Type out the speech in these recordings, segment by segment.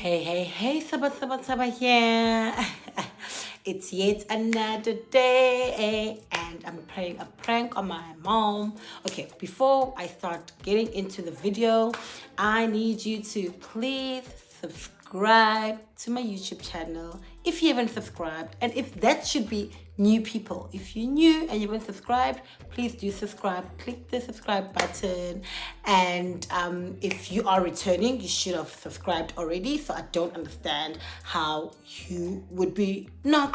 Hey, Saba here. It's yet another day, and I'm playing a prank on my mom. Okay, before I start getting into the video, I need you to please subscribe to my YouTube channel if you haven't subscribed, and if that should be new people. If you're new and you haven't subscribed, please do subscribe. Click the subscribe button, and if you are returning, you should have subscribed already. So I don't understand how you would be not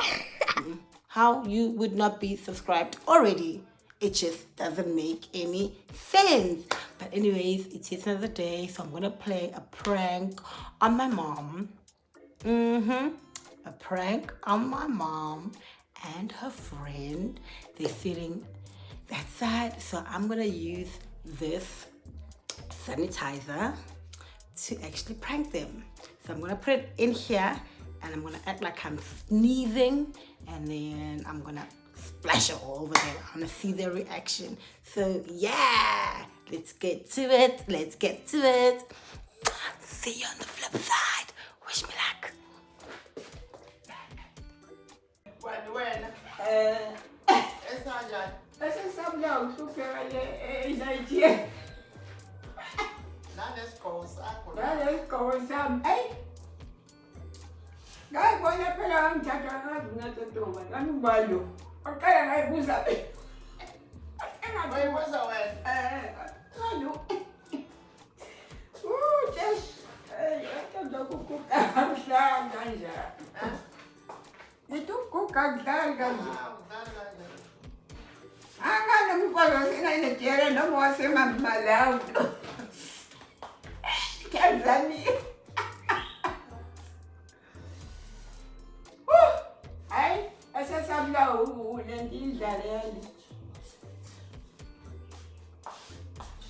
be subscribed already. It just doesn't make any sense. But anyways, it is another day, so I'm gonna play a prank on my mom. A prank on my mom and her friend. They're sitting that side, so I'm gonna use this sanitizer to actually prank them. So I'm gonna put it in here, and I'm gonna act like I'm sneezing, and then I'm gonna splash it all over them. I wanna see their reaction. So yeah, let's get to it. See you on the flip side. Wish me luck.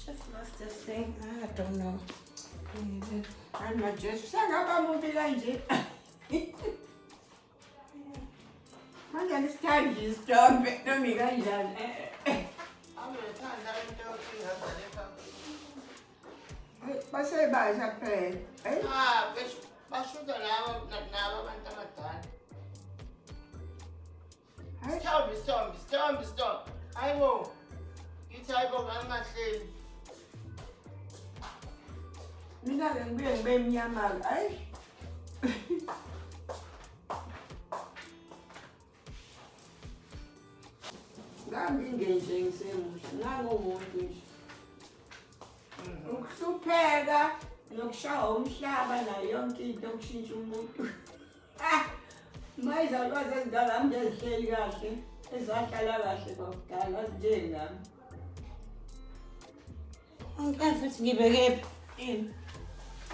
Just lost this thing. I don't know. I'm not just I understand you stop it. Don't be going down. Pasal bahasa apa? Stop. I will. You type of I'm not saying. Mina lang bem yamal ay. Dami engaging semos. Nangumuntu. Ukusupheka nokushaya umhlaba nayo yonke into okushintsha umuntu. Mayizalwa zezindala nje ezihleli kahle, ezahlala kahle kwakudala njengami. Angikaze futhi ngibeke yini?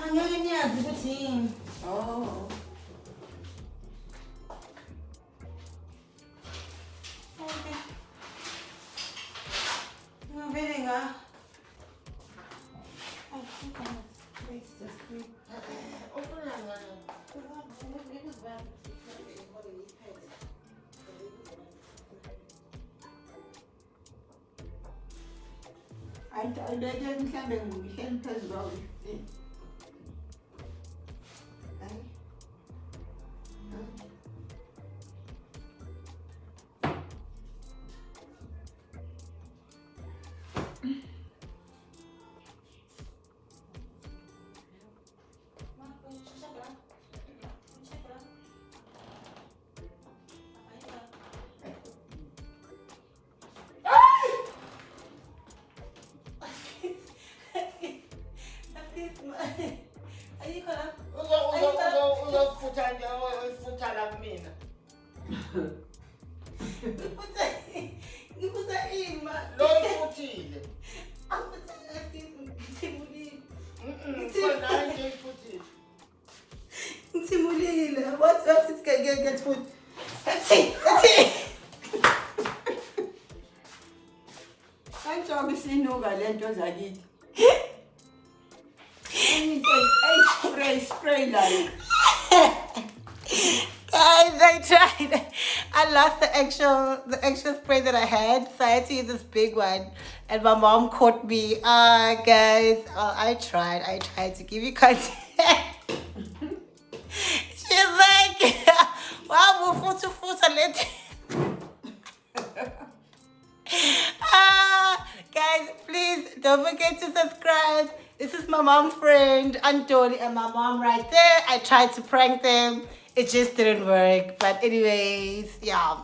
Angeke niyazi ukuthi yini. Oh. Okay. Ngivele nga. I think I must place this thing. Open it. I didn't have a weekend as well. What's up? It's get food. That's it. I'm talking no galentos I did. Spray like. Guys, I tried. I lost the actual spray that I had, so I had to use this big one, and my mom caught me. Guys, I tried to give you content. forget. Guys, please don't forget to subscribe. This is my mom's friend, Antoni, and my mom right there. I tried to prank them. It just didn't work. But anyways, yeah.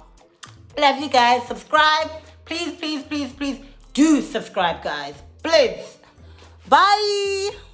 Love you guys. Subscribe. Please, please, please, please do subscribe, guys. Please. Bye.